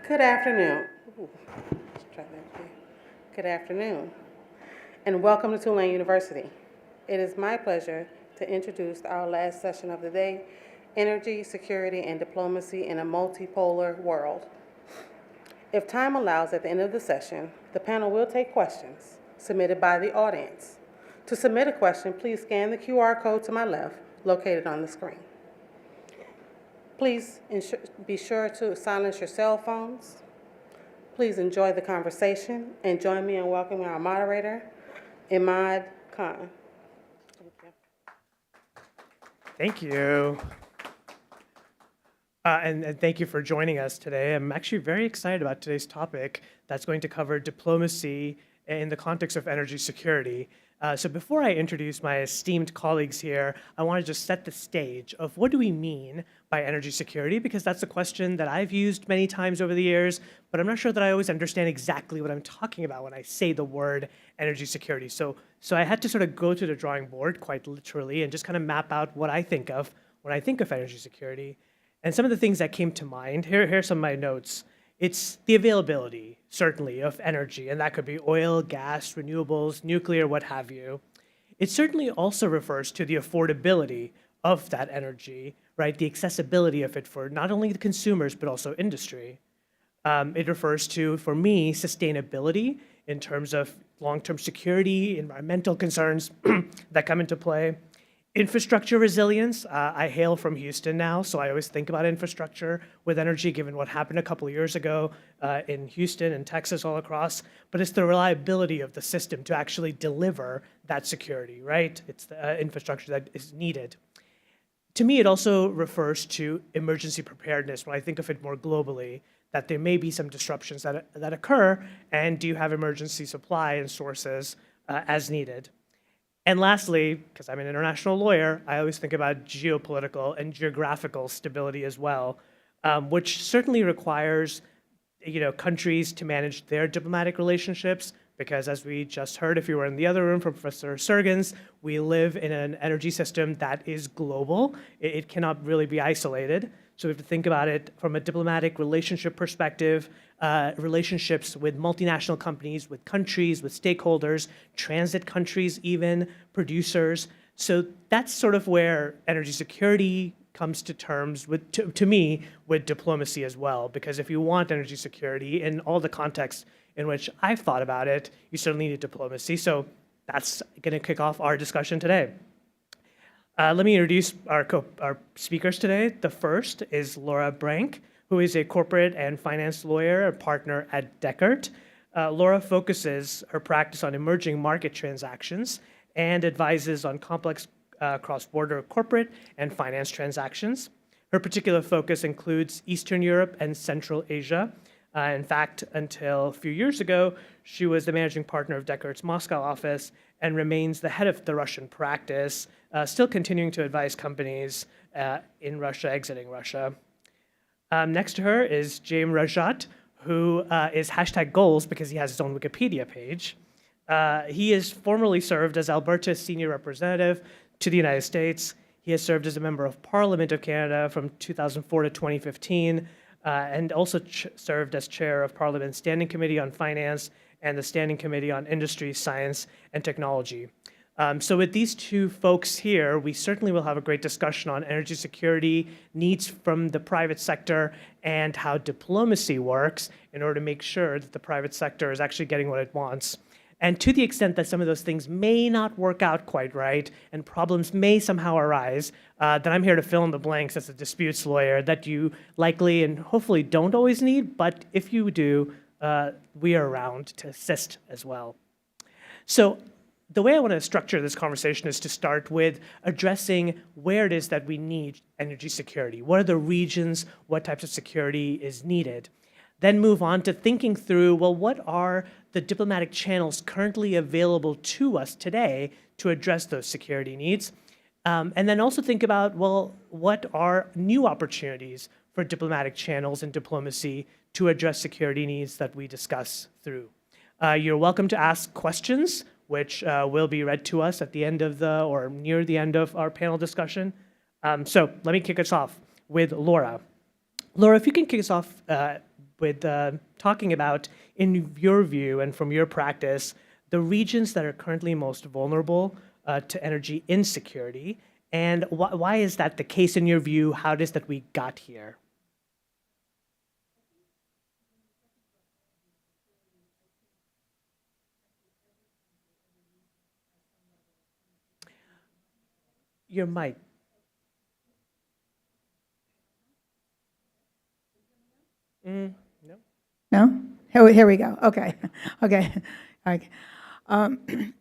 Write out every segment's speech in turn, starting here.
Good afternoon. Ooh, let's try that again. Good afternoon, and welcome to Tulane University. It is my pleasure to introduce our last session of the day, Energy, Security, and Diplomacy in a Multipolar World. If time allows at the end of the session, the panel will take questions submitted by the audience. To submit a question, please scan the QR code to my left, located on the screen. Please be sure to silence your cell phones. Please enjoy the conversation and join me in welcoming our moderator, Imad Khan. Thank you. And thank you for joining us today. I'm actually very excited about today's topic that's going to cover diplomacy in the context of energy security. So before I introduce my esteemed colleagues here, I want to just set the stage of what do we mean by energy security, because that's a question that I've used many times over the years, but I'm not sure that I always understand exactly what I'm talking about when I say the word energy security. So I had to sort of go to the drawing board quite literally and just kind of map out what I think of when I think of energy security. And some of the things that came to mind, here are some of my notes. It's the availability, certainly, of energy, and that could be oil, gas, renewables, nuclear, what have you. It certainly also refers to the affordability of that energy, right? The accessibility of it for not only the consumers, but also industry. It refers to, for me, sustainability in terms of long-term security, environmental concerns that come into play. Infrastructure resilience. I hail from Houston now, so I always think about infrastructure with energy, given what happened a couple of years ago in Houston and Texas all across. But it's the reliability of the system to actually deliver that security, right? It's the infrastructure that is needed. To me, it also refers to emergency preparedness when I think of it more globally, that there may be some disruptions that occur, and do you have emergency supply and sources as needed? And lastly, because I'm an international lawyer, I always think about geopolitical and geographical stability as well, which certainly requires countries to manage their diplomatic relationships, because as we just heard, if you were in the other room from Professor Sergens, we live in an energy system that is global. It cannot really be isolated. So we have to think about it from a diplomatic relationship perspective, relationships with multinational companies, with countries, with stakeholders, transit countries even, producers. So that's sort of where energy security comes to terms with, to me, with diplomacy as well. Because if you want energy security in all the contexts in which I've thought about it, you certainly need diplomacy. So that's going to kick off our discussion today. Let me introduce our speakers today. The first is Laura Brank, who is a corporate and finance lawyer and partner at Dechert. Laura focuses her practice on emerging market transactions and advises on complex cross-border corporate and finance transactions. Her particular focus includes Eastern Europe and Central Asia. In fact, until a few years ago, she was the managing partner of Dechert's Moscow office and remains the head of the Russian practice, still continuing to advise companies in Russia, exiting Russia. Next to her is James Rajotte, who is #goals because he has his own Wikipedia page. He has formerly served as Alberta's senior representative to the United States. He has served as a member of Parliament of Canada from 2004 to 2015, and also served as chair of Parliament's Standing Committee on Finance and the Standing Committee on Industry, Science, and Technology. So with these two folks here, we certainly will have a great discussion on energy security, needs from the private sector, and how diplomacy works in order to make sure that the private sector is actually getting what it wants. And to the extent that some of those things may not work out quite right and problems may somehow arise, then I'm here to fill in the blanks as a disputes lawyer that you likely and hopefully don't always need, but if you do, we are around to assist as well. So the way I want to structure this conversation is to start with addressing where it is that we need energy security. What are the regions? What types of security is needed? Then move on to thinking through, well, what are the diplomatic channels currently available to us today to address those security needs? And then also think about, well, what are new opportunities for diplomatic channels and diplomacy to address security needs that we discuss through? You're welcome to ask questions, which will be read to us at the end of or near the end of our panel discussion. So let me kick us off with Laura. Laura, if you can kick us off with talking about, in your view and from your practice, the regions that are currently most vulnerable to energy insecurity, and why is that the case in your view? How it is that we got here? Your mic. No. No? Here we go. Okay. Okay. Okay.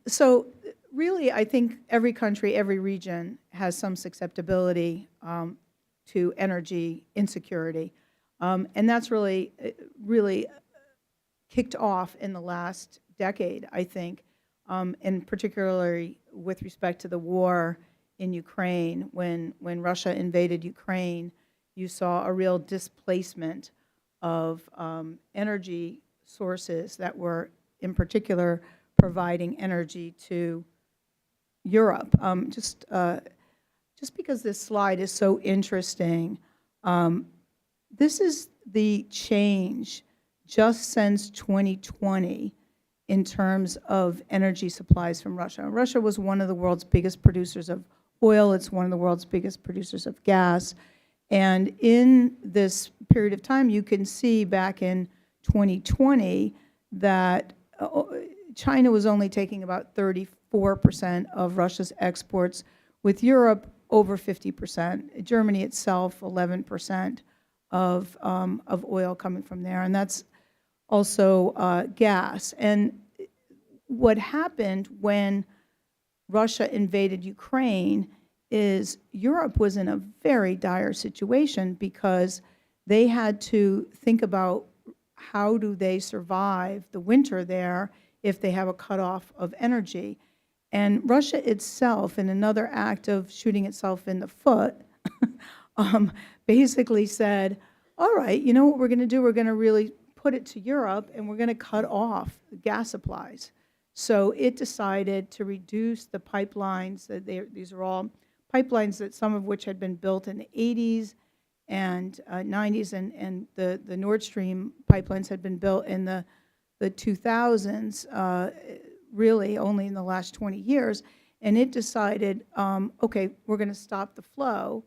So really, I think every country, every region has some susceptibility to energy insecurity. And that's really kicked off in the last decade, I think, and particularly with respect to the war in Ukraine. When Russia invaded Ukraine, you saw a real displacement of energy sources that were, in particular, providing energy to Europe. Just because this slide is so interesting, this is the change just since 2020 in terms of energy supplies from Russia. Russia was one of the world's biggest producers of oil. It's one of the world's biggest producers of gas. And in this period of time, you can see back in 2020 that China was only taking about 34% of Russia's exports, with Europe over 50%, Germany itself 11% of oil coming from there, and that's also gas. And what happened when Russia invaded Ukraine is Europe was in a very dire situation because they had to think about how do they survive the winter there if they have a cutoff of energy. And Russia itself, in another act of shooting itself in the foot, basically said, all right, you know what we're going to do? We're going to really put it to Europe, and we're going to cut off the gas supplies. So it decided to reduce the pipelines. These are all pipelines that some of which had been built in the 80s and 90s, and the Nord Stream pipelines had been built in the 2000s, really only in the last 20 years. And it decided, okay, we're going to stop the flow.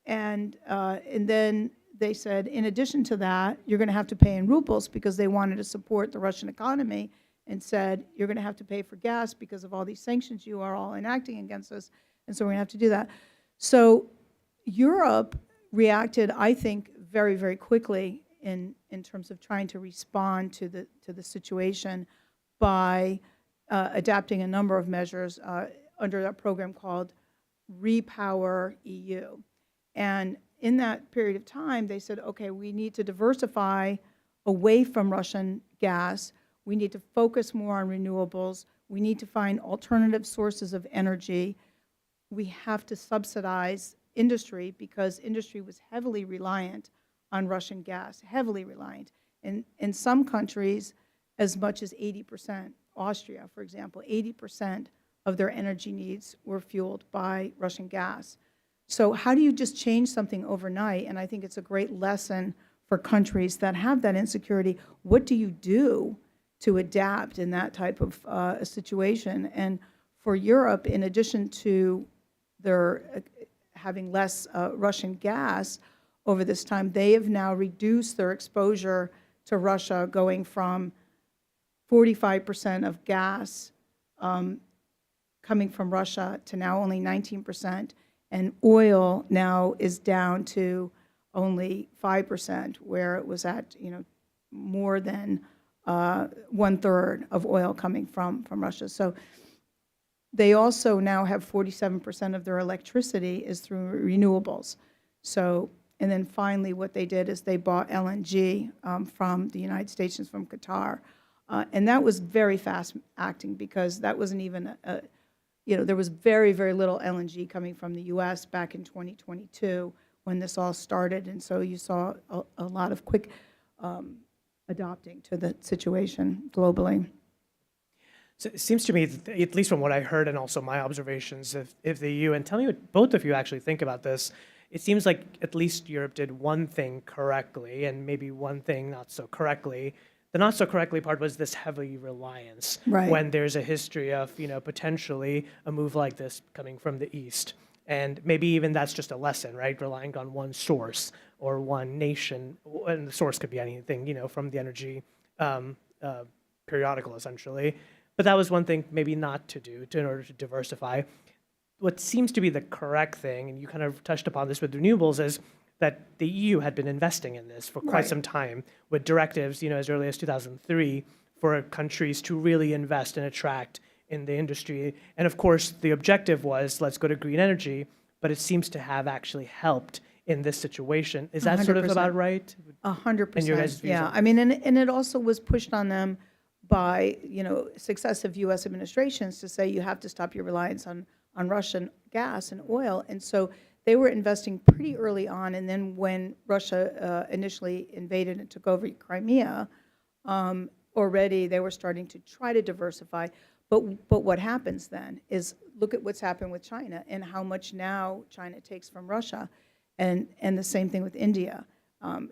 And then they said, in addition to that, you're going to have to pay in rubles, because they wanted to support the Russian economy, and said, you're going to have to pay for gas because of all these sanctions you are all enacting against us, and so we're going to have to do that. So Europe reacted, I think, very, very quickly in terms of trying to respond to the situation by adapting a number of measures under a program called Repower EU. And in that period of time, they said, okay, we need to diversify away from Russian gas. We need to focus more on renewables. We need to find alternative sources of energy. We have to subsidize industry, because industry was heavily reliant on Russian gas, heavily reliant. And in some countries, as much as 80%, Austria, for example, 80% of their energy needs were fueled by Russian gas. So how do you just change something overnight? And I think it's a great lesson for countries that have that insecurity. What do you do to adapt in that type of a situation? And for Europe, in addition to their having less Russian gas over this time, they have now reduced their exposure to Russia, going from 45% of gas coming from Russia to now only 19%. And oil now is down to only 5%, where it was at, more than 1/3 of oil coming from Russia. So they also now have 47% of their electricity is through renewables. So, and then finally what they did is they bought LNG from the United States and from Qatar. And that was very fast acting, because that wasn't even there was very, very little LNG coming from the U.S. back in 2022 when this all started. And so you saw a lot of quick adopting to the situation globally. So it seems to me, at least from what I heard and also my observations of the EU, and tell me what both of you actually think about this, it seems like at least Europe did one thing correctly and maybe one thing not so correctly. The not so correctly part was this heavy reliance Right. when there's a history of, potentially a move like this coming from the East. And maybe even that's just a lesson, right? Relying on one source or one nation, and the source could be anything, from the energy periodical, essentially. But that was one thing maybe not to do in order to diversify. What seems to be the correct thing, and you kind of touched upon this with renewables, is that the EU had been investing in this for quite Right. some time with directives, as early as 2003 for countries to really invest and attract in the industry. And of course, the objective was let's go to green energy, but it seems to have actually helped in this situation. Is that sort of 100%. about right? 100%. And your guys' views Yeah, on I mean, and it also was pushed on them by, successive U.S. administrations to say you have to stop your reliance on Russian gas and oil. And so they were investing pretty early on. And then when Russia initially invaded and took over Crimea, already they were starting to try to diversify. But what happens then is look at what's happened with China and how much now China takes from Russia. And the same thing with India.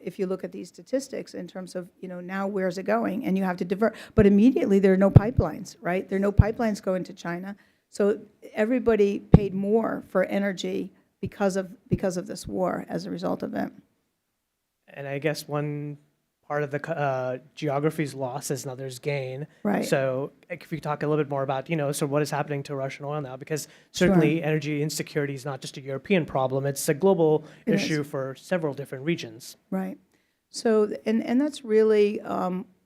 If you look at these statistics in terms of, now where's it going? And you have to divert. But immediately there are no pipelines, right? There are no pipelines going to China. So everybody paid more for energy because of this war as a result of it. And I guess one part of the geography's loss is another's gain. Right. So if we talk a little bit more about, so what is happening to Russian oil now, because certainly energy insecurity is not just a European problem, it's a global issue for several different regions. Right. So, and that's really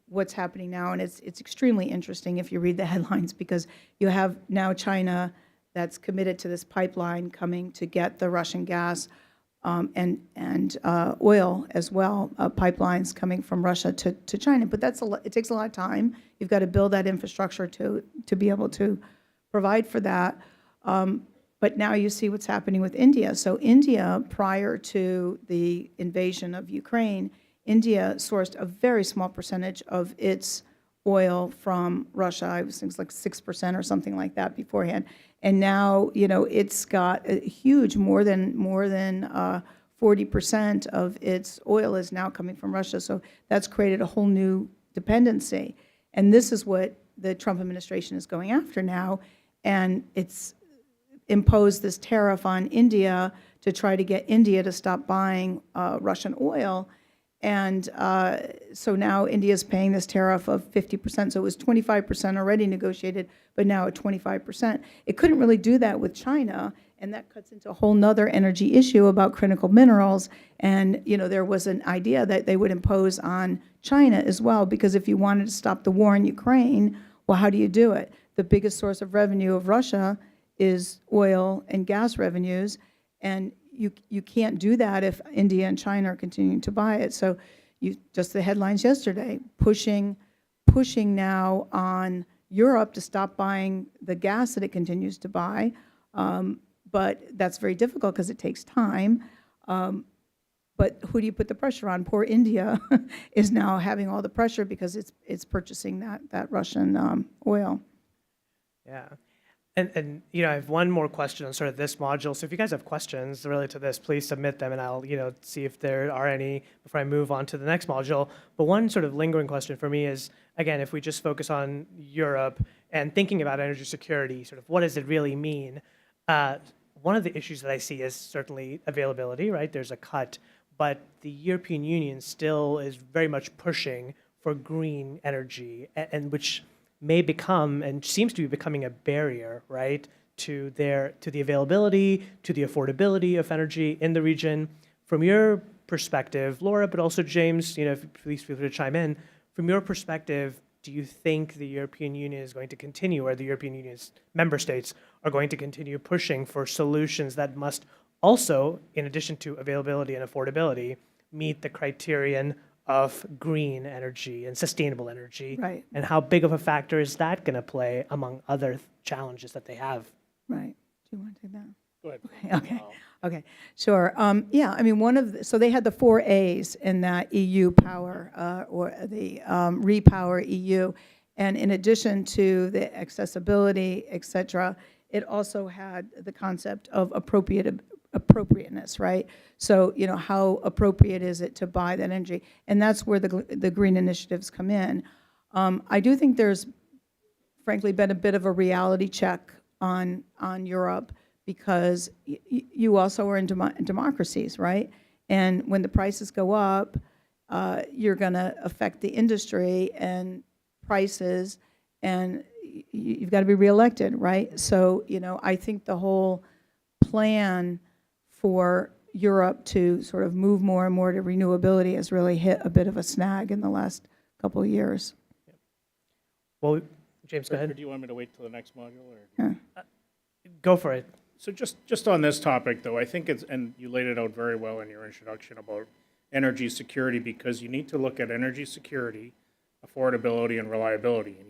what's happening now, and it's extremely interesting if you read the headlines, because you have now China that's committed to this pipeline coming to get the Russian gas and oil as well, pipelines coming from Russia to China. But it takes a lot of time. You've got to build that infrastructure to be able to provide for that. But now you see what's happening with India. So India, prior to the invasion of Ukraine, India sourced a very small percentage of its oil from Russia. I was things like 6% or something like that beforehand. And now, it's got a huge, more than 40% of its oil is now coming from Russia. So that's created a whole new dependency. And this is what the Trump administration is going after now. And it's imposed this tariff on India to try to get India to stop buying Russian oil. And so now India's paying this tariff of 50%. So it was 25% already negotiated, but now at 25%. It couldn't really do that with China, and that cuts into a whole nother energy issue about critical minerals. And, there was an idea that they would impose on China as well, because if you wanted to stop the war in Ukraine, well, how do you do it? The biggest source of revenue of Russia is oil and gas revenues, and you can't do that if India and China are continuing to buy it. So just the headlines yesterday, pushing now on Europe to stop buying the gas that it continues to buy. But that's very difficult because it takes time. But who do you put the pressure on? Poor India is now having all the pressure because it's purchasing that Russian oil. Yeah. And I have one more question on sort of this module. So if you guys have questions related to this, please submit them, and I'll see if there are any before I move on to the next module. But one sort of lingering question for me is, again, if we just focus on Europe and thinking about energy security, sort of what does it really mean? One of the issues that I see is certainly availability, right? There's a cut, but the European Union still is very much pushing for green energy, and which may become and seems to be becoming a barrier, right, to the availability, to the affordability of energy in the region. From your perspective, Laura, but also James, please feel free to chime in. From your perspective, do you think the European Union is going to continue, or the European Union's member states are going to continue pushing for solutions that must also, in addition to availability and affordability, meet the criterion of green energy and sustainable energy? Right. And how big of a factor is that going to play among other challenges that they have? Right. Do you want to take that? Go ahead. Okay, sure. Yeah, I mean, so they had the 4 A's in that EU power, or the Repower EU. And in addition to the accessibility, et cetera, it also had the concept of appropriateness, right? So, how appropriate is it to buy that energy? And that's where the green initiatives come in. I do think there's, frankly, been a bit of a reality check on Europe, because you also are in democracies, right? And when the prices go up, you're going to affect the industry and prices, and you've got to be reelected, right? So, I think the whole plan for Europe to sort of move more and more to renewability has really hit a bit of a snag in the last couple of years. Well, James, go Or ahead. do you want me to wait till the next module? Or? Go for it. So just on this topic, though, I think it's, and you laid it out very well in your introduction about energy security, because you need to look at energy security, affordability, and reliability. And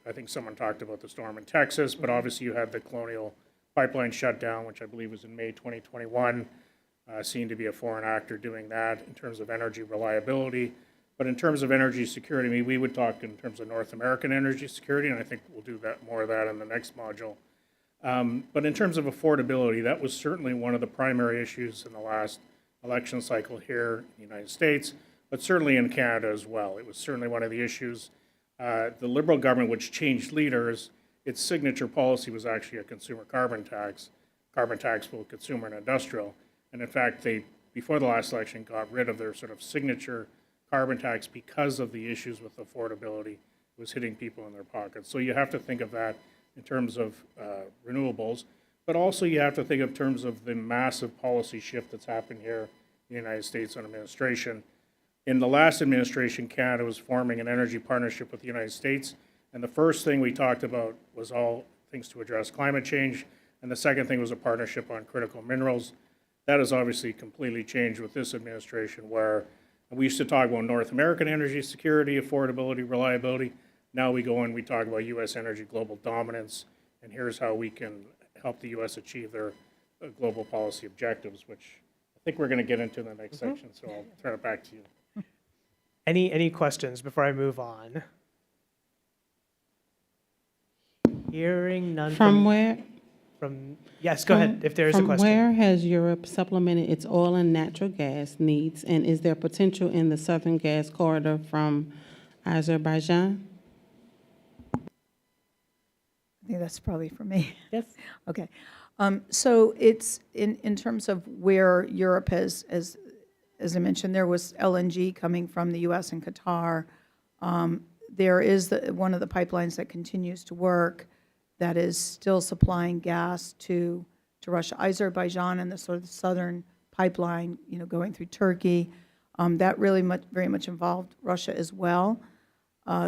I think someone talked about the storm in Texas, but obviously you had the Colonial Pipeline shutdown, which I believe was in May 2021, seemed to be a foreign actor doing that in terms of energy reliability. But in terms of energy security, I mean, we would talk in terms of North American energy security, and I think we'll do that more of that in the next module. But in terms of affordability, that was certainly one of the primary issues in the last election cycle here in the United States, but certainly in Canada as well. It was certainly one of the issues. The Liberal government, which changed leaders, its signature policy was actually a consumer carbon tax for consumer and industrial. And in fact, they, before the last election, got rid of their sort of signature carbon tax because of the issues with affordability. It was hitting people in their pockets. So you have to think of that in terms of renewables, but also you have to think of terms of the massive policy shift that's happened here in the United States on administration. In the last administration, Canada was forming an energy partnership with the United States, and the first thing we talked about was all things to address climate change, and the second thing was a partnership on critical minerals. That has obviously completely changed with this administration, where we used to talk about North American energy security, affordability, reliability. Now we go and we talk about U.S. energy global dominance, and here's how we can help the U.S. achieve their global policy objectives, which I think we're going to get into in the next section, so I'll turn it back to you. Any questions before I move on? Hearing none From where? Yes, go ahead, if there is a question. From where has Europe supplemented its oil and natural gas needs, and is there potential in the southern gas corridor from Azerbaijan? I think that's probably for me. Yes. Okay. So it's in terms of where Europe has, as I mentioned, there was LNG coming from the U.S. and Qatar. There is one of the pipelines that continues to work that is still supplying gas to Russia, Azerbaijan, and the sort of southern pipeline, going through Turkey. That really very much involved Russia as well.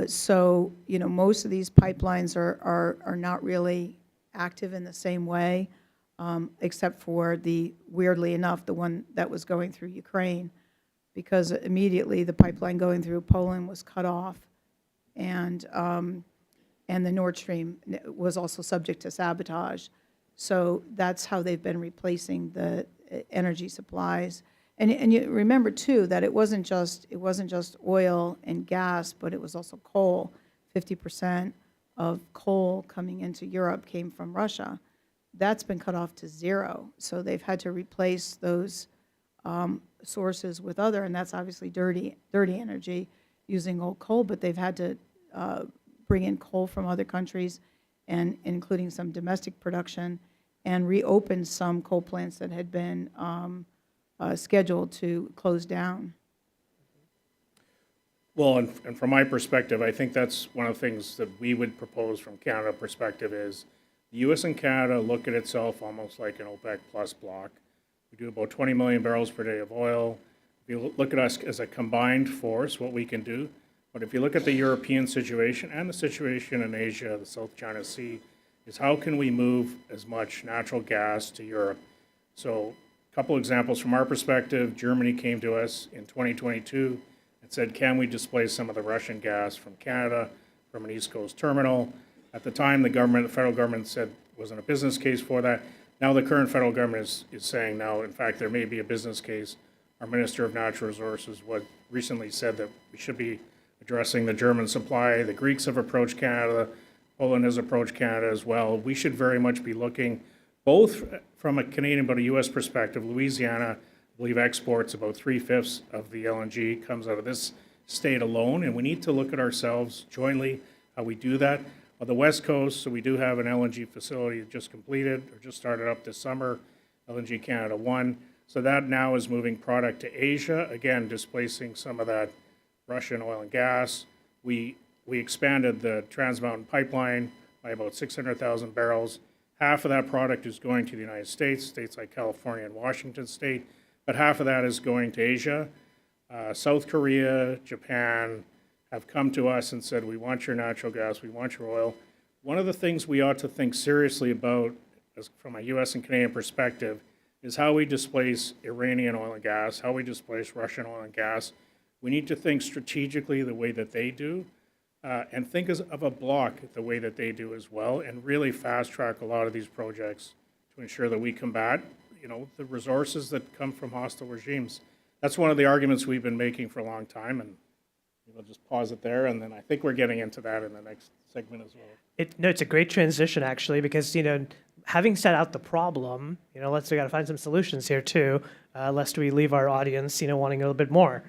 So, most of these pipelines are not really active in the same way, except for weirdly enough, the one that was going through Ukraine, because immediately the pipeline going through Poland was cut off, and the Nord Stream was also subject to sabotage. So that's how they've been replacing the energy supplies. And you remember too that it wasn't just oil and gas, but it was also coal. 50% of coal coming into Europe came from Russia. That's been cut off to zero. So they've had to replace those sources with other, and that's obviously dirty energy using old coal. But they've had to bring in coal from other countries, and including some domestic production, and reopen some coal plants that had been scheduled to close down. Well, and from my perspective, I think that's one of the things that we would propose from Canada perspective is the U.S. and Canada look at itself almost like an OPEC plus bloc. We do about 20 million barrels per day of oil. If you look at us as a combined force, what we can do, but if you look at the European situation and the situation in Asia, the South China Sea, is how can we move as much natural gas to Europe? So a couple examples from our perspective, Germany came to us in 2022 and said, can we displace some of the Russian gas from Canada from an East Coast terminal? At the time, the federal government said wasn't a business case for that. Now the current federal government is saying now, in fact, there may be a business case. Our Minister of Natural Resources recently said that we should be addressing the German supply. The Greeks have approached Canada. Poland has approached Canada as well. We should very much be looking both from a Canadian but a U.S. perspective. Louisiana, I believe, exports about 3/5 of the LNG comes out of this state alone, and we need to look at ourselves jointly how we do that. On the West Coast, so we do have an LNG facility just completed or just started up this summer, LNG Canada 1. So that now is moving product to Asia, again, displacing some of that Russian oil and gas. We expanded the Trans Mountain pipeline by about 600,000 barrels. Half of that product is going to the United States, states like California and Washington State, but half of that is going to Asia. South Korea, Japan have come to us and said, we want your natural gas, we want your oil. One of the things we ought to think seriously about, from a U.S. and Canadian perspective, is how we displace Iranian oil and gas, how we displace Russian oil and gas. We need to think strategically the way that they do, and think of a block the way that they do as well, and really fast track a lot of these projects to ensure that we combat, the resources that come from hostile regimes. That's one of the arguments we've been making for a long time, and we'll just pause it there, and then I think we're getting into that in the next segment as well. It's a great transition, actually, because, having set out the problem, we got to find some solutions here, too, lest we leave our audience, wanting a little bit more.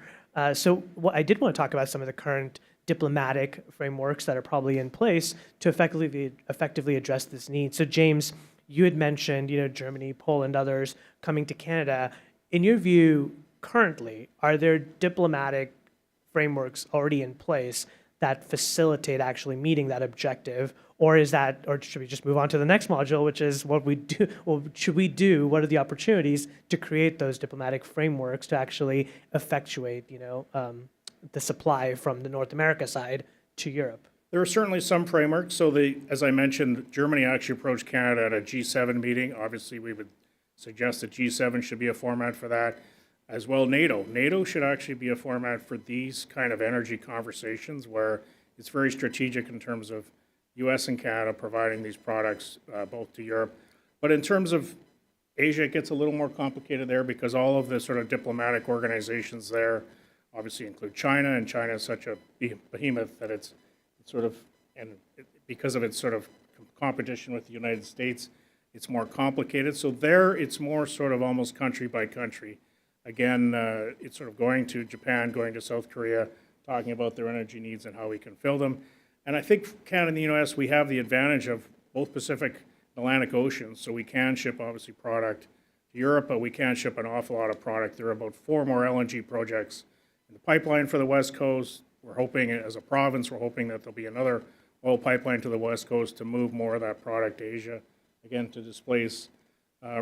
So what I did want to talk about some of the current diplomatic frameworks that are probably in place to effectively address this need. So, James, you had mentioned, Germany, Poland, others coming to Canada. In your view, currently, are there diplomatic frameworks already in place that facilitate actually meeting that objective? Or should we just move on to the next module, which is what we do? Well, should we do? What are the opportunities to create those diplomatic frameworks to actually effectuate, the supply from the North America side to Europe? There are certainly some frameworks. So as I mentioned, Germany actually approached Canada at a G7 meeting. Obviously, we would suggest that G7 should be a format for that. As well, NATO should actually be a format for these kind of energy conversations where it's very strategic in terms of U.S. and Canada providing these products both to Europe. But in terms of Asia, it gets a little more complicated there because all of the sort of diplomatic organizations there obviously include China, and China is such a behemoth that it's sort of, and because of its sort of competition with the United States, it's more complicated. So there, it's more sort of almost country by country. Again, it's sort of going to Japan, going to South Korea, talking about their energy needs and how we can fill them. And I think Canada and the U.S., we have the advantage of both Pacific and Atlantic Oceans, so we can ship, obviously, product to Europe, but we can't ship an awful lot of product. There are about 4 more LNG projects in the pipeline for the West Coast. We're hoping, as a province, we're hoping that there'll be another oil pipeline to the West Coast to move more of that product to Asia, again, to displace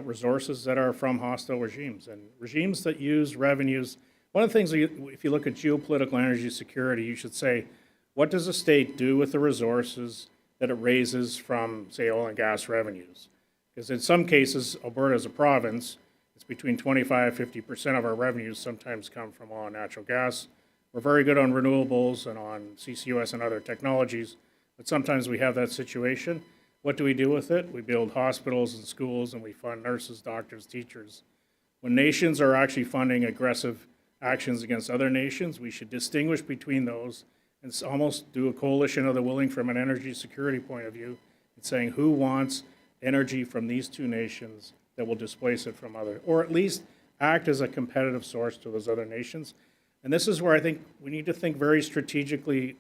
resources that are from hostile regimes and regimes that use revenues. One of the things, if you look at geopolitical energy security, you should say, what does a state do with the resources that it raises from, say, oil and gas revenues? Because in some cases, Alberta as a province, it's between 25-50% of our revenues sometimes come from oil and natural gas. We're very good on renewables and on CCUS and other technologies, but sometimes we have that situation. What do we do with it? We build hospitals and schools, and we fund nurses, doctors, teachers. When nations are actually funding aggressive actions against other nations, we should distinguish between those and almost do a coalition of the willing from an energy security point of view, and saying who wants energy from these two nations that will displace it from other, or at least act as a competitive source to those other nations. And this is where I think we need to think very strategically,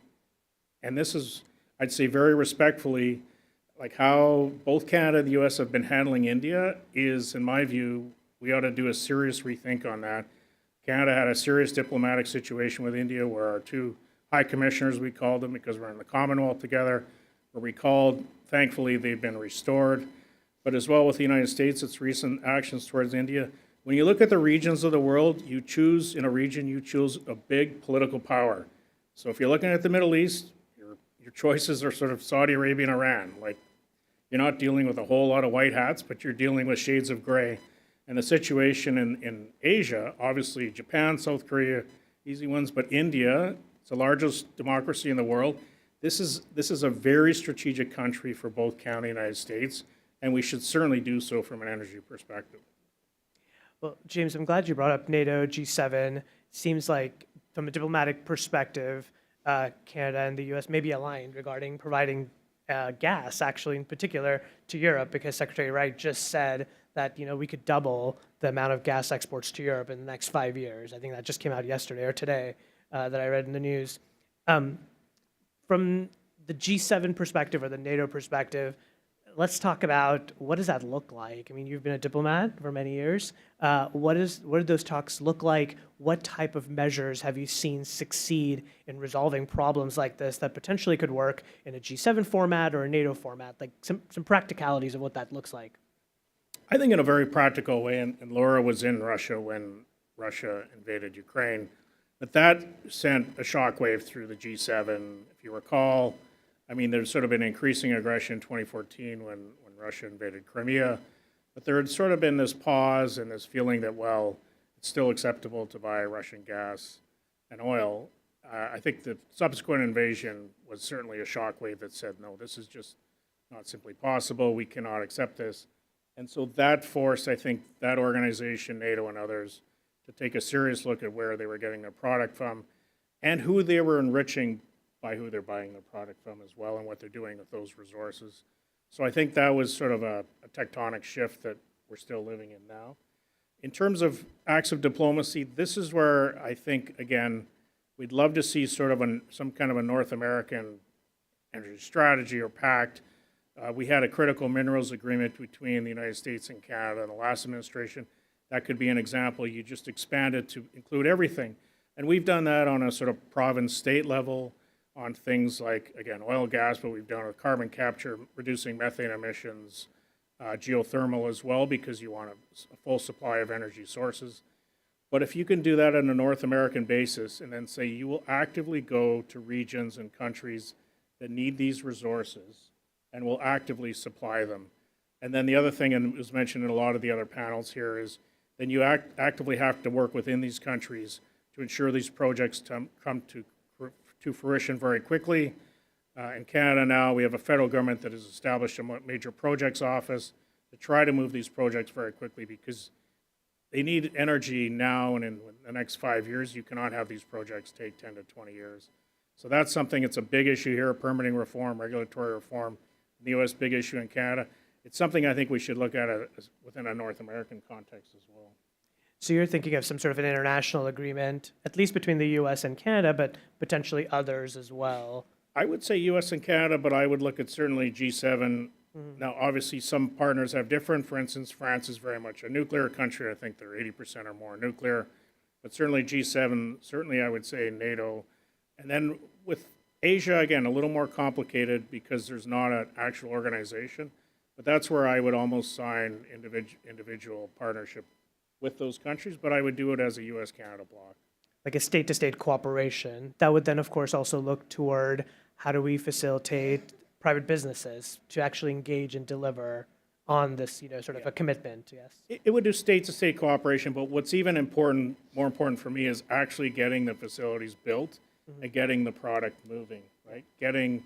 and this is, I'd say very respectfully, like how both Canada and the U.S. have been handling India is, in my view, we ought to do a serious rethink on that. Canada had a serious diplomatic situation with India where our 2 high commissioners, we called them because we're in the Commonwealth together, were recalled. Thankfully, they've been restored. But as well with the United States, its recent actions towards India. When you look at the regions of the world, you choose, in a region, you choose a big political power. So if you're looking at the Middle East, your choices are sort of Saudi Arabia and Iran. Like, you're not dealing with a whole lot of white hats, but you're dealing with shades of gray. And the situation in Asia, obviously Japan, South Korea, easy ones, but India, it's the largest democracy in the world. This is a very strategic country for both Canada and the United States, and we should certainly do so from an energy perspective. Well, James, I'm glad you brought up NATO, G7. Seems like, from a diplomatic perspective, Canada and the U.S. may be aligned regarding providing gas, actually, in particular, to Europe, because Secretary Wright just said that, we could double the amount of gas exports to Europe in the next 5 years. I think that just came out yesterday or today that I read in the news. From the G7 perspective or the NATO perspective, let's talk about what does that look like? I mean, you've been a diplomat for many years. What did those talks look like? What type of measures have you seen succeed in resolving problems like this that potentially could work in a G7 format or a NATO format? Like some practicalities of what that looks like. I think in a very practical way, and Laura was in Russia when Russia invaded Ukraine, but that sent a shockwave through the G7. If you recall, I mean, there's sort of been increasing aggression in 2014 when Russia invaded Crimea, but there had sort of been this pause and this feeling that, well, it's still acceptable to buy Russian gas and oil. I think the subsequent invasion was certainly a shockwave that said, no, this is just not simply possible. We cannot accept this. And so that forced, I think, that organization, NATO and others, to take a serious look at where they were getting their product from and who they were enriching by who they're buying their product from as well and what they're doing with those resources. So I think that was sort of a tectonic shift that we're still living in now. In terms of acts of diplomacy, this is where I think, again, we'd love to see sort of some kind of a North American energy strategy or pact. We had a critical minerals agreement between the United States and Canada in the last administration. That could be an example. You just expand it to include everything. And we've done that on a sort of province-state level on things like, again, oil, gas, but we've done with carbon capture, reducing methane emissions, geothermal as well, because you want a full supply of energy sources. But if you can do that on a North American basis and then say you will actively go to regions and countries that need these resources and will actively supply them. And then the other thing, and it was mentioned in a lot of the other panels here, is then you actively have to work within these countries to ensure these projects come to fruition very quickly. In Canada now, we have a federal government that has established a major projects office to try to move these projects very quickly because they need energy now, and in the next 5 years, you cannot have these projects take 10 to 20 years. So that's something, it's a big issue here, permitting reform, regulatory reform, in the U.S., big issue in Canada. It's something I think we should look at within a North American context as well. So you're thinking of some sort of an international agreement, at least between the U.S. and Canada, but potentially others as well. I would say U.S. and Canada, but I would look at certainly G7. Now, obviously, some partners have different. For instance, France is very much a nuclear country. I think they're 80% or more nuclear. But certainly G7, certainly I would say NATO. And then with Asia, again, a little more complicated because there's not an actual organization. But that's where I would almost sign individual partnership with those countries, but I would do it as a U.S.-Canada bloc. Like a state-to-state cooperation. That would then, of course, also look toward how do we facilitate private businesses to actually engage and deliver on this, sort of a commitment, yes? It would do state-to-state cooperation, but what's even more important for me is actually getting the facilities built and getting the product moving, right? Getting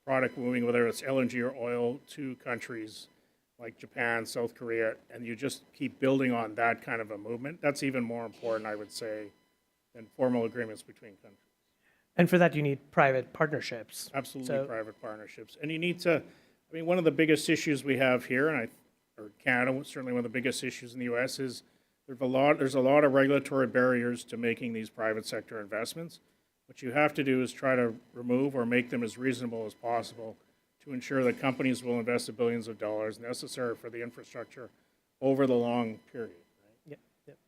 product moving, whether it's LNG or oil, to countries like Japan, South Korea, and you just keep building on that kind of a movement. That's even more important, I would say, than formal agreements between countries. And for that, you need private partnerships. Absolutely, private partnerships. And you need to, I mean, one of the biggest issues we have here, or Canada, certainly one of the biggest issues in the U.S., is there's a lot of regulatory barriers to making these private sector investments. What you have to do is try to remove or make them as reasonable as possible to ensure that companies will invest the billions of dollars necessary for the infrastructure over the long period. Right?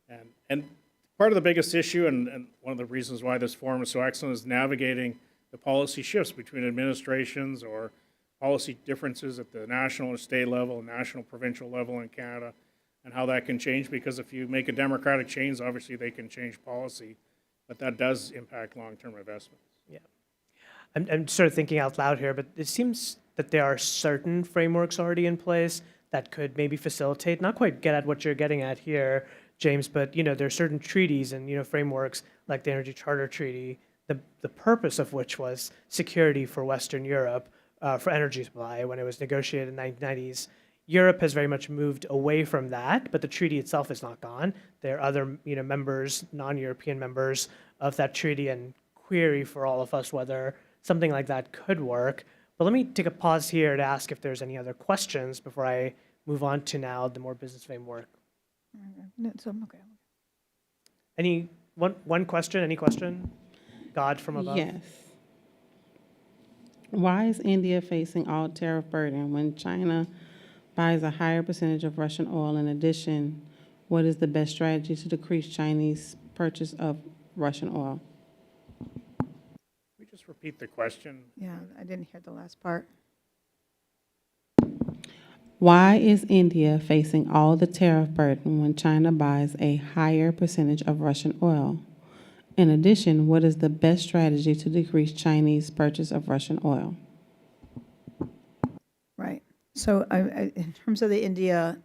Yep. And part of the biggest issue, and one of the reasons why this forum is so excellent, is navigating the policy shifts between administrations or policy differences at the national or state level, national, provincial level in Canada, and how that can change. Because if you make a democratic change, obviously they can change policy, but that does impact long-term investments. Yeah. I'm sort of thinking out loud here, but it seems that there are certain frameworks already in place that could maybe facilitate, not quite get at what you're getting at here, James, but there are certain treaties and frameworks like the Energy Charter Treaty, the purpose of which was security for Western Europe for energy supply when it was negotiated in the 1990s. Europe has very much moved away from that, but the treaty itself is not gone. There are other members, non-European members of that treaty, and query for all of us whether something like that could work. But let me take a pause here to ask if there's any other questions before I move on to now the more business framework. No, so I'm okay. Any one question? Any question? God from above. Yes. Why is India facing all tariff burden when China buys a higher percentage of Russian oil? In addition, what is the best strategy to decrease Chinese purchase of Russian oil? Can we just repeat the question? Yeah, I didn't hear the last part. Why is India facing all the tariff burden when China buys a higher percentage of Russian oil? In addition, what is the best strategy to decrease Chinese purchase of Russian oil? Right. So in terms of the India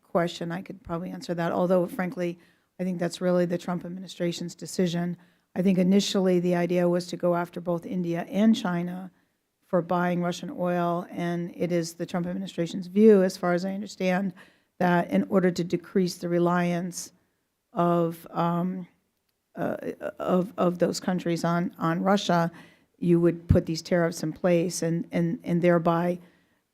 question, I could probably answer that, although frankly, I think that's really the Trump administration's decision. I think initially the idea was to go after both India and China for buying Russian oil, and it is the Trump administration's view, as far as I understand, that in order to decrease the reliance of those countries on Russia, you would put these tariffs in place, and thereby,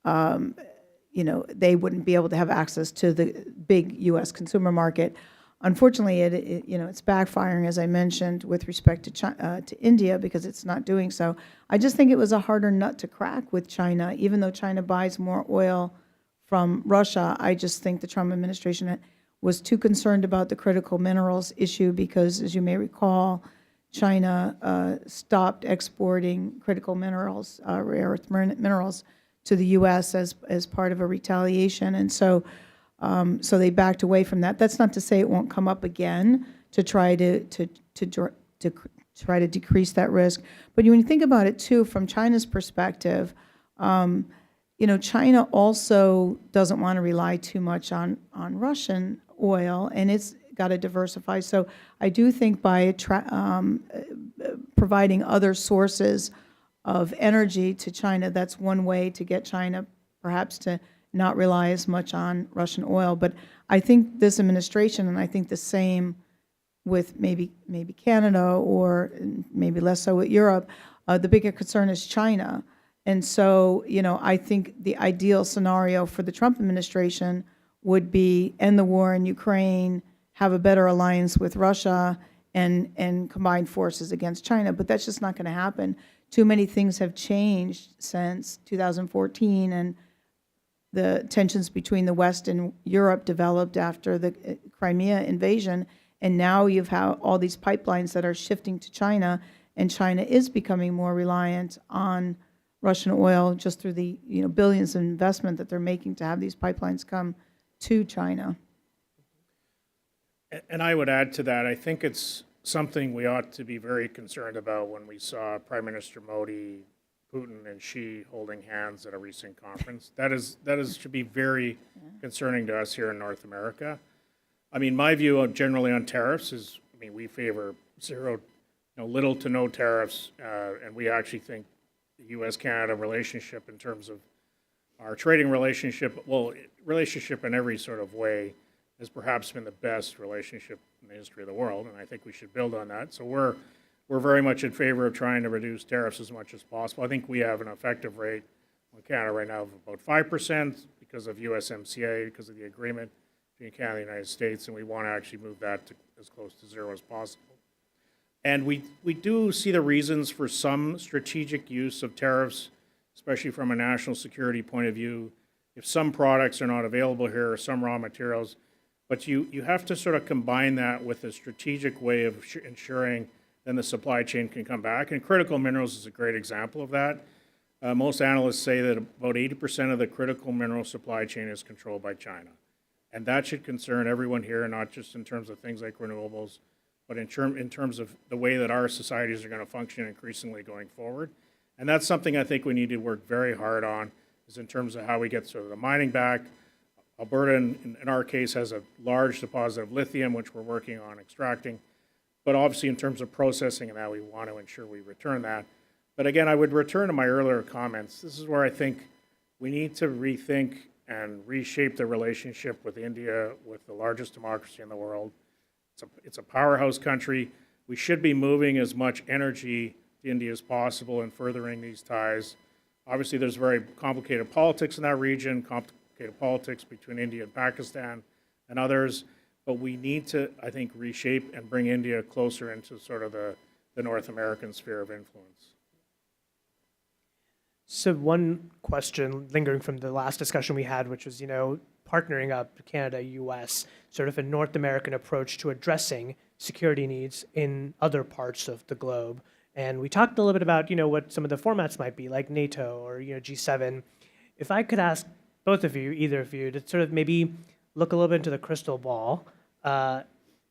they wouldn't be able to have access to the big U.S. consumer market. Unfortunately, it's backfiring, as I mentioned, with respect to India, because it's not doing so. I just think it was a harder nut to crack with China. Even though China buys more oil from Russia, I just think the Trump administration was too concerned about the critical minerals issue because, as you may recall, China stopped exporting critical minerals, rare earth minerals, to the U.S. as part of a retaliation. And so they backed away from that. That's not to say it won't come up again to try to try to decrease that risk. But when you think about it too, from China's perspective, China also doesn't want to rely too much on Russian oil, and it's got to diversify. So I do think by providing other sources of energy to China, that's one way to get China perhaps to not rely as much on Russian oil. But I think this administration, and I think the same with maybe Canada or maybe less so with Europe, the bigger concern is China. And so, I think the ideal scenario for the Trump administration would be end the war in Ukraine, have a better alliance with Russia, and combine forces against China. But that's just not going to happen. Too many things have changed since 2014, and the tensions between the West and Europe developed after the Crimea invasion, and now you've had all these pipelines that are shifting to China, and China is becoming more reliant on Russian oil just through the billions of investment that they're making to have these pipelines come to China. And I would add to that, I think it's something we ought to be very concerned about when we saw Prime Minister Modi, Putin, and Xi holding hands at a recent conference. That should be very concerning to us here in North America. I mean, my view generally on tariffs is, we favor zero, little to no tariffs, and we actually think the U.S.-Canada relationship in terms of our trading relationship, relationship in every sort of way, has perhaps been the best relationship in the history of the world, and I think we should build on that. So we're very much in favor of trying to reduce tariffs as much as possible. I think we have an effective rate in Canada right now of about 5% because of USMCA, because of the agreement between Canada and the United States, and we want to actually move that to as close to zero as possible. And we do see the reasons for some strategic use of tariffs, especially from a national security point of view. If some products are not available here or some raw materials, but you have to sort of combine that with a strategic way of ensuring then the supply chain can come back. And critical minerals is a great example of that. Most analysts say that about 80% of the critical mineral supply chain is controlled by China. And that should concern everyone here, not just in terms of things like renewables, but in terms of the way that our societies are going to function increasingly going forward. And that's something I think we need to work very hard on, is in terms of how we get sort of the mining back. Alberta, in our case, has a large deposit of lithium, which we're working on extracting. But obviously, in terms of processing and that, we want to ensure we return that. But again, I would return to my earlier comments. This is where I think we need to rethink and reshape the relationship with India, with the largest democracy in the world. It's a powerhouse country. We should be moving as much energy to India as possible and furthering these ties. Obviously, there's very complicated politics in that region, complicated politics between India and Pakistan and others, but we need to, I think, reshape and bring India closer into sort of the North American sphere of influence. So one question lingering from the last discussion we had, which was, partnering up Canada, US, sort of a North American approach to addressing security needs in other parts of the globe. And we talked a little bit about, what some of the formats might be, like NATO or, G7. If I could ask both of you, either of you, to sort of maybe look a little bit into the crystal ball,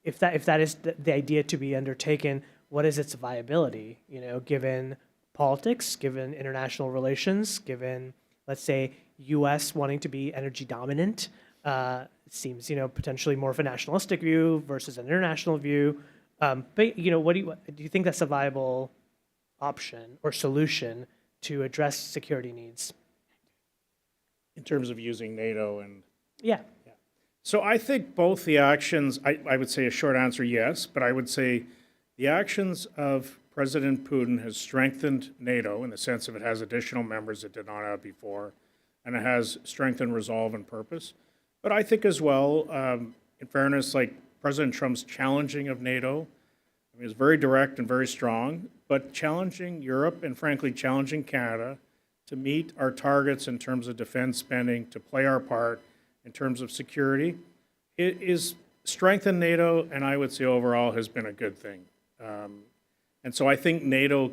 if that is the idea to be undertaken, what is its viability, given politics, given international relations, given, let's say, U.S. wanting to be energy dominant? It seems, potentially more of a nationalistic view versus an international view. But, what do you think that's a viable option or solution to address security needs? In terms of using NATO and... Yeah. So I think both the actions, I would say a short answer, yes, but I would say the actions of President Putin has strengthened NATO in the sense of it has additional members it did not have before, and it has strengthened resolve and purpose. But I think as well, in fairness, like President Trump's challenging of NATO, is very direct and very strong, but challenging Europe and frankly challenging Canada to meet our targets in terms of defense spending, to play our part in terms of security, it is strengthened NATO, and I would say overall has been a good thing. And so I think NATO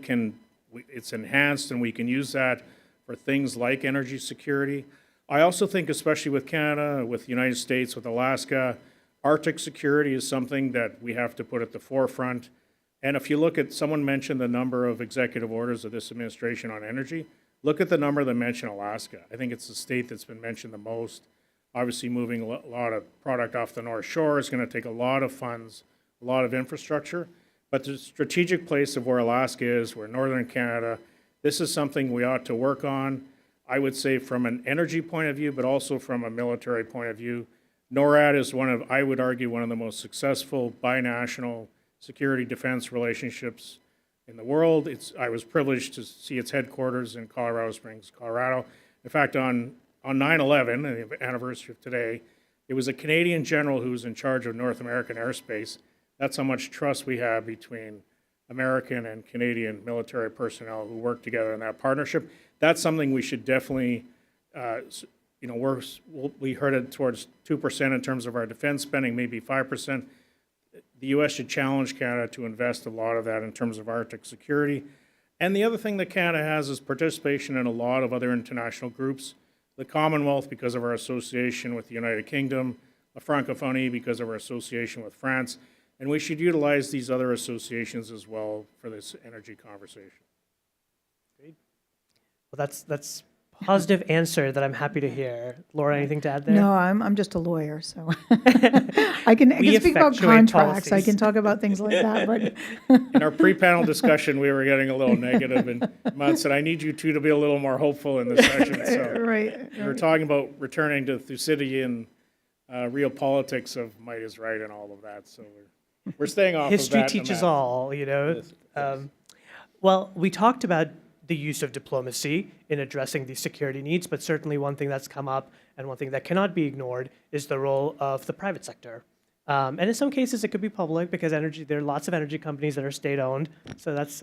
it's enhanced, and we can use that for things like energy security. I also think, especially with Canada, with the United States, with Alaska, Arctic security is something that we have to put at the forefront. And if you look at, someone mentioned the number of executive orders of this administration on energy, look at the number that mention Alaska. I think it's the state that's been mentioned the most. Obviously, moving a lot of product off the North Shore is going to take a lot of funds, a lot of infrastructure. But the strategic place of where Alaska is, where northern Canada, this is something we ought to work on, I would say from an energy point of view, but also from a military point of view. NORAD is I would argue, one of the most successful binational security defense relationships in the world. I was privileged to see its headquarters in Colorado Springs, Colorado. In fact, on 9/11, the anniversary of today, it was a Canadian general who was in charge of North American airspace. That's how much trust we have between American and Canadian military personnel who work together in that partnership. That's something we should definitely, we heard it towards 2% in terms of our defense spending, maybe 5%. The U.S. should challenge Canada to invest a lot of that in terms of Arctic security. And the other thing that Canada has is participation in a lot of other international groups. The Commonwealth, because of our association with the United Kingdom, la Francophonie, because of our association with France. And we should utilize these other associations as well for this energy conversation. Great. Well, that's a positive answer that I'm happy to hear. Laura, anything to add there? No, I'm just a lawyer, so I can speak about effectuate contracts. I policies. can talk about things like that, but In our pre-panel discussion, we were getting a little negative, and Imad said, I need you two to be a little more hopeful in this session. So right. we were talking about returning to Thucydidean real politics of might is right and all of that. So we're staying off History of that. teaches Imad. all, Well, we talked about the use of diplomacy in addressing these security needs, but certainly one thing that's come up and one thing that cannot be ignored is the role of the private sector. And in some cases, it could be public because there are lots of energy companies that are state-owned. So that's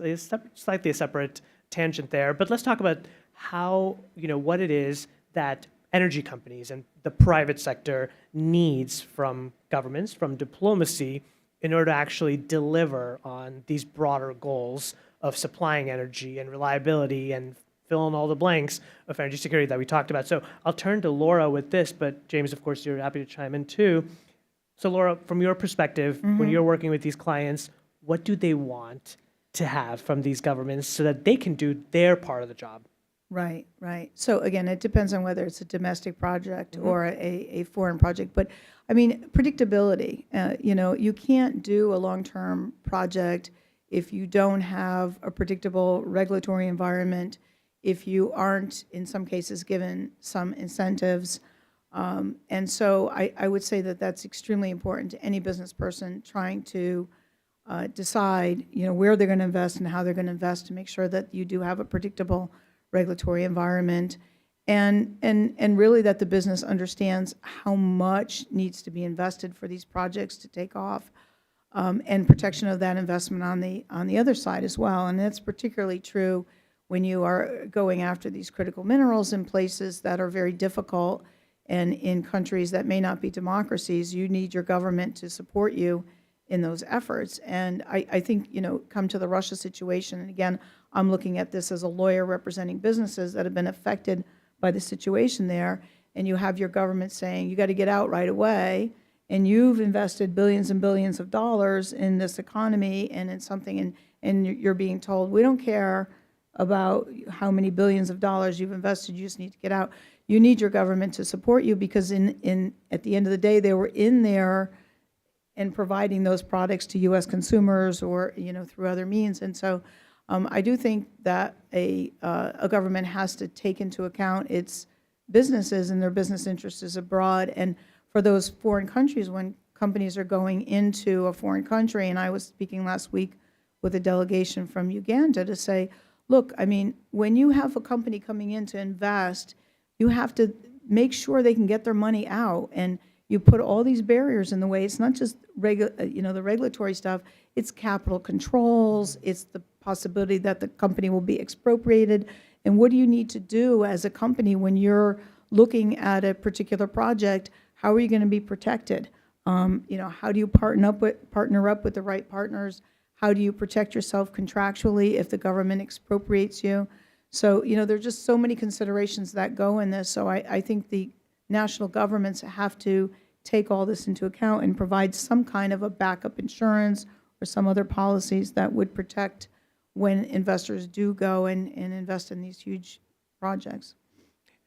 slightly a separate tangent there. But let's talk about how, what it is that energy companies and the private sector needs from governments, from diplomacy, in order to actually deliver on these broader goals of supplying energy and reliability and fill in all the blanks of energy security that we talked about. So I'll turn to Laura with this, but James, of course, you're happy to chime in too. So Laura, from your perspective, when you're working with these clients, what do they want to have from these governments so that they can do their part of the job? Right, right. So again, it depends on whether it's a domestic project or a foreign project. But I mean, predictability. You can't do a long-term project if you don't have a predictable regulatory environment, if you aren't, in some cases, given some incentives. And so I would say that that's extremely important to any business person trying to decide, where they're going to invest and how they're going to invest to make sure that you do have a predictable regulatory environment, and really that the business understands how much needs to be invested for these projects to take off, and protection of that investment on the other side as well. And that's particularly true when you are going after these critical minerals in places that are very difficult, and in countries that may not be democracies. You need your government to support you in those efforts. And I think, come to the Russia situation, and again, I'm looking at this as a lawyer representing businesses that have been affected by the situation there, and you have your government saying, you got to get out right away, and you've invested billions and billions of dollars in this economy and in something, and you're being told, we don't care about how many billions of dollars you've invested, you just need to get out. You need your government to support you, because at the end of the day, they were in there and providing those products to U.S. consumers, or through other means. And so I do think that a government has to take into account its businesses and their business interests abroad. And for those foreign countries, when companies are going into a foreign country, and I was speaking last week with a delegation from Uganda to say, look, I mean, when you have a company coming in to invest, you have to make sure they can get their money out, and you put all these barriers in the way. It's not just the regulatory stuff. It's capital controls. It's the possibility that the company will be expropriated. And what do you need to do as a company when you're looking at a particular project? How are you going to be protected? How do you partner up with the right partners? How do you protect yourself contractually if the government expropriates you? So, there are just so many considerations that go in this. So I think the national governments have to take all this into account and provide some kind of a backup insurance or some other policies that would protect when investors do go and invest in these huge projects.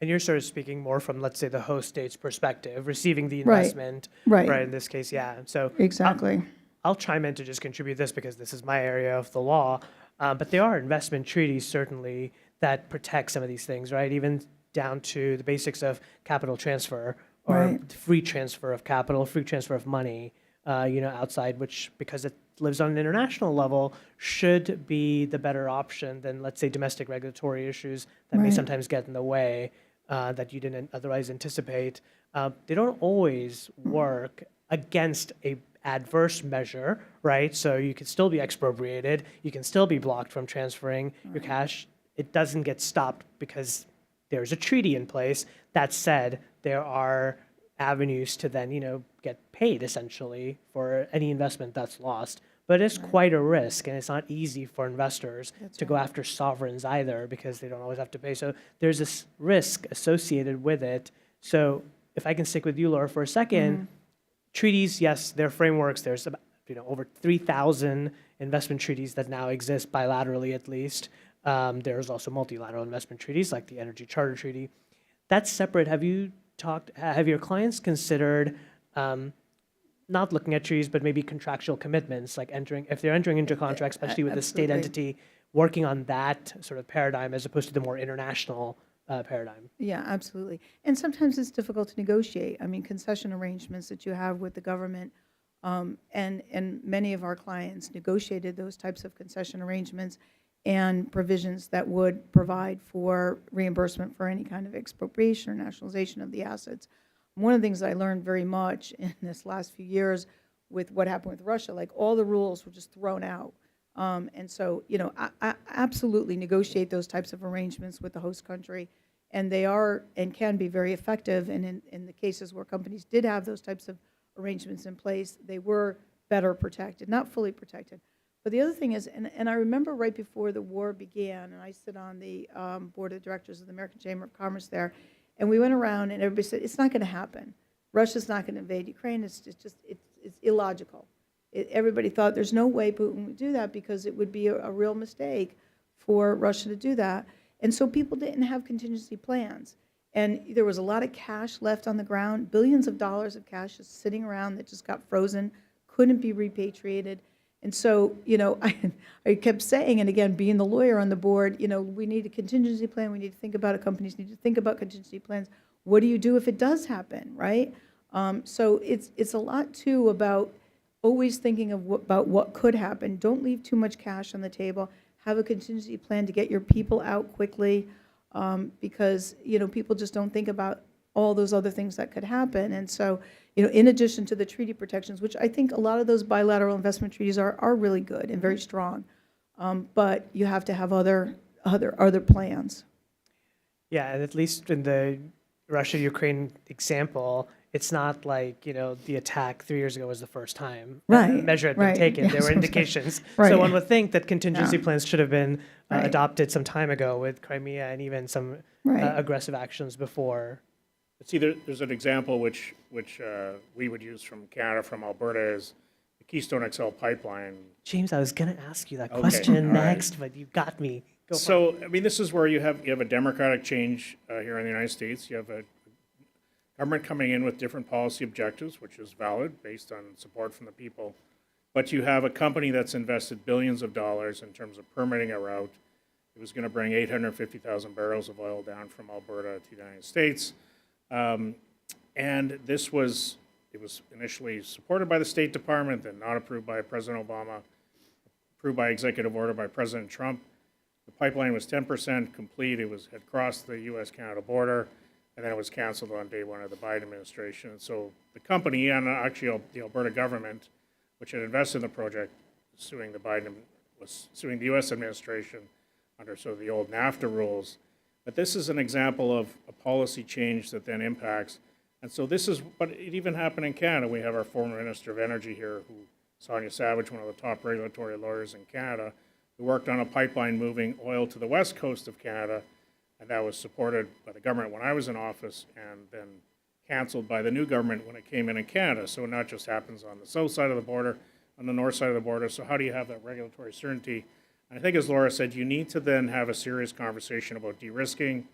And you're sort of speaking more from, let's say, the host state's perspective, receiving the Right. investment. Right. In this case, yeah. So Exactly. I'll chime in to just contribute this because this is my area of the law. But there are investment treaties, certainly, that protect some of these things, right? Even down to the basics of capital transfer, or Right. free transfer of capital, free transfer of money, outside, which, because it lives on an international level, should be the better option than, let's say, domestic regulatory issues that may Right. sometimes get in the way, that you didn't otherwise anticipate. They don't always work against a adverse measure, right? So you can still be expropriated, you can still be blocked from transferring your cash. It doesn't get stopped because there's a treaty in place. That said, there are avenues to then, get paid essentially for any investment that's lost. But it's quite a risk, and it's not easy for investors to go after sovereigns either, because they don't always have to pay. So there's this risk associated with it. So if I can stick with you, Laura, for a second, treaties, yes, they're frameworks. There's about, over 3,000 investment treaties that now exist bilaterally, at least. There's also multilateral investment treaties like the Energy Charter Treaty. That's separate. Have your clients considered not looking at treaties, but maybe contractual commitments, like if they're entering into contracts, especially with the state Absolutely. entity, working on that sort of paradigm as opposed to the more international paradigm? Yeah, absolutely. And sometimes it's difficult to negotiate. I mean, concession arrangements that you have with the government, and many of our clients negotiated those types of concession arrangements and provisions that would provide for reimbursement for any kind of expropriation or nationalization of the assets. One of the things I learned very much in this last few years with what happened with Russia, like all the rules were just thrown out. And so, I absolutely negotiate those types of arrangements with the host country, and they are and can be very effective. And in the cases where companies did have those types of arrangements in place, they were better protected, not fully protected. But the other thing is, and I remember right before the war began, and I sit on the board of directors of the American Chamber of Commerce there, and we went around and everybody said, it's not going to happen. Russia's not going to invade Ukraine. It's illogical. Everybody thought there's no way Putin would do that because it would be a real mistake for Russia to do that. And so people didn't have contingency plans. And there was a lot of cash left on the ground, billions of dollars of cash just sitting around that just got frozen, couldn't be repatriated. And so, I kept saying, and again, being the lawyer on the board, we need a contingency plan. We need to think about it. Companies need to think about contingency plans. What do you do if it does happen, right? So it's a lot, too, about always thinking about what could happen. Don't leave too much cash on the table. Have a contingency plan to get your people out quickly. because, people just don't think about all those other things that could happen. And so, in addition to the treaty protections, which I think a lot of those bilateral investment treaties are really good and very strong, but you have to have other plans. Yeah, and at least in the Russia-Ukraine example, it's not like, the attack 3 years ago was the first time a Right, measure had been right. taken. Yeah, There were so- indications. Right. So one would think that contingency Yeah. plans should have been Right. adopted some time ago with Crimea and even some Right. aggressive actions before. See, there's an example which we would use from Canada, from Alberta, is the Keystone XL pipeline. James, I was going to ask you that Okay, question all right. next, but you got me. Go for it. So, I mean, this is where you have a democratic change here in the United States. You have a government coming in with different policy objectives, which is valid based on support from the people. But you have a company that's invested billions of dollars in terms of permitting a route. It was going to bring 850,000 barrels of oil down from Alberta to the United States. And it was initially supported by the State Department, then not approved by President Obama, approved by executive order by President Trump. The pipeline was 10% complete. It had crossed the U.S.-Canada border, and then it was canceled on day one of the Biden administration. And so the company, and actually the Alberta government, which had invested in the project, was suing the U.S. administration under sort of the old NAFTA rules. But this is an example of a policy change that then impacts. And so but it even happened in Canada. We have our former Minister of Energy here, Sonia Savage, one of the top regulatory lawyers in Canada, who worked on a pipeline moving oil to the west coast of Canada, and that was supported by the government when I was in office, and then canceled by the new government when it came in Canada. So it not just happens on the south side of the border, on the north side of the border. So how do you have that regulatory certainty? And I think, as Laura said, you need to then have a serious conversation about de-risking.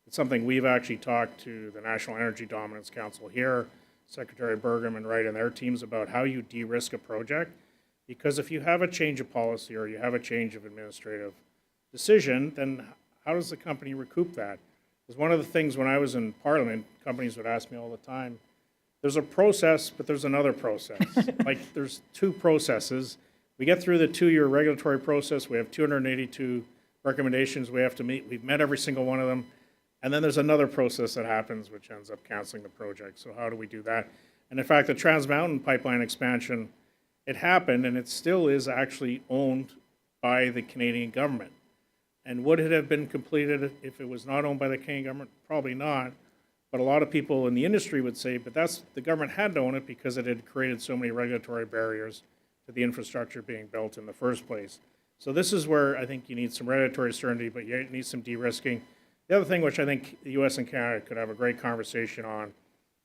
It's something we've actually talked to the National Energy Dominance Council here, Secretary Burgum and Wright and their teams, about how you de-risk a project. Because if you have a change of policy or you have a change of administrative decision, then how does the company recoup that? Because one of the things when I was in Parliament, companies would ask me all the time, there's a process, but there's another process. Like, there's two processes. We get through the 2-year regulatory process. We have 282 recommendations we have to meet. We've met every single one of them. And then there's another process that happens, which ends up canceling the project. So how do we do that? And in fact, the Trans Mountain pipeline expansion, it happened, and it still is actually owned by the Canadian government. And would it have been completed if it was not owned by the Canadian government? Probably not. But a lot of people in the industry would say, but the government had to own it because it had created so many regulatory barriers to the infrastructure being built in the first place. So this is where I think you need some regulatory certainty, but you need some de-risking. The other thing which I think the U.S. and Canada could have a great conversation on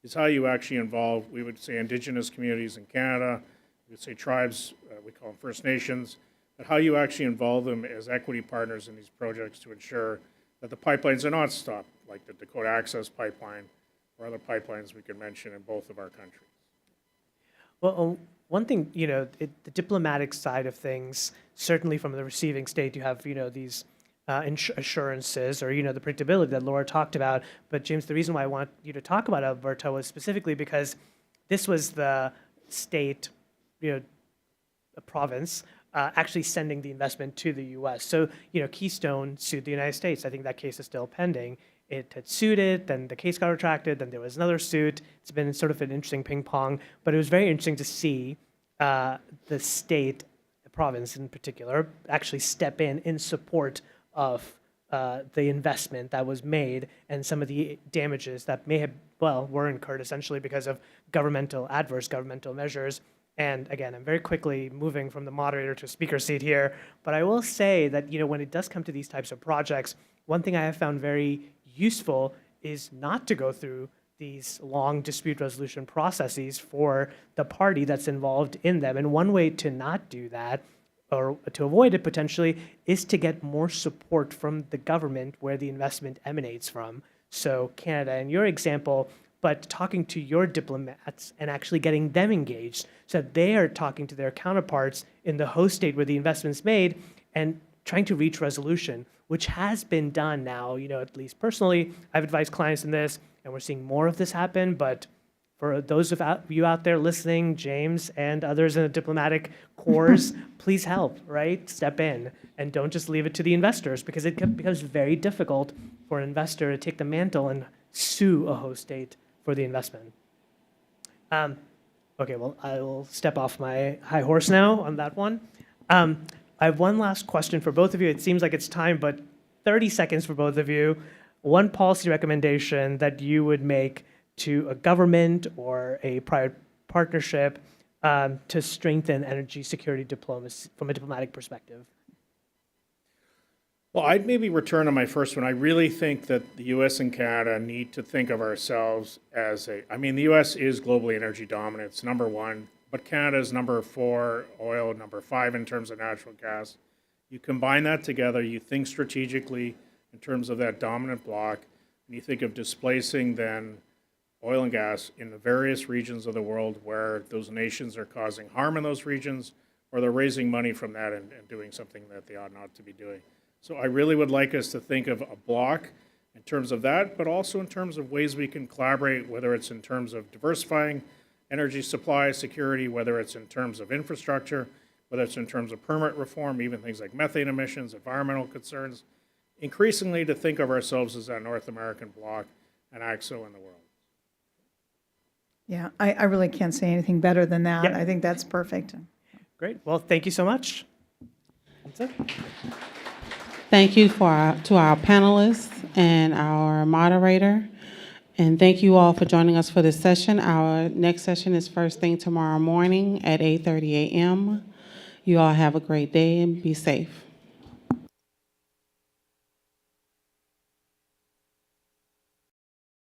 is how you actually involve, we would say, Indigenous communities in Canada, we would say tribes, we call them First Nations, but how you actually involve them as equity partners in these projects to ensure that the pipelines are not stopped, like the Dakota Access Pipeline or other pipelines we could mention in both of our countries. Well, one thing, the diplomatic side of things, certainly from the receiving state, you have, these assurances or, the predictability that Laura talked about. But James, the reason why I want you to talk about Alberta was specifically because this was the state, a province, actually sending the investment to the U.S. So, Keystone sued the United States. I think that case is still pending. It had sued it, then the case got retracted, then there was another suit. It's been sort of an interesting ping pong, but it was very interesting to see the state, the province in particular, actually step in support of the investment that was made and some of the damages that were incurred essentially because of adverse governmental measures. And again, I'm very quickly moving from the moderator to speaker seat here, but I will say that, when it does come to these types of projects, one thing I have found very useful is not to go through these long dispute resolution processes for the party that's involved in them. And one way to not do that, or to avoid it potentially, is to get more support from the government where the investment emanates from. So Canada, in your example, but talking to your diplomats and actually getting them engaged so that they are talking to their counterparts in the host state where the investment's made and trying to reach resolution, which has been done now, at least personally. I've advised clients in this, and we're seeing more of this happen, but For those of you out there listening, James and others in the diplomatic corps, please help, right? Step in and don't just leave it to the investors, because it becomes very difficult for an investor to take the mantle and sue a host state for the investment. Okay, well, I will step off my high horse now on that one. I have one last question for both of you. It seems like it's time, but 30 seconds for both of you. One policy recommendation that you would make to a government or a private partnership to strengthen energy security diplomacy from a diplomatic perspective. Well, I'd maybe return to my first one. I really think that the U.S. and Canada need to think of ourselves as the U.S. is globally energy dominant. It's number one, but Canada is number 4 oil, number 5 in terms of natural gas. You combine that together, you think strategically in terms of that dominant block, and you think of displacing then oil and gas in the various regions of the world where those nations are causing harm in those regions, or they're raising money from that and doing something that they ought not to be doing. So I really would like us to think of a block in terms of that, but also in terms of ways we can collaborate, whether it's in terms of diversifying energy supply security, whether it's in terms of infrastructure, whether it's in terms of permit reform, even things like methane emissions, environmental concerns, increasingly to think of ourselves as that North American bloc and act so in the world. Yeah, I really can't say anything better than that. Yep. I think that's perfect. Great. Well, thank you so much. That's it. Thank you to our panelists and our moderator. And thank you all for joining us for this session. Our next session is first thing tomorrow morning at 8:30 a.m. You all have a great day and be safe.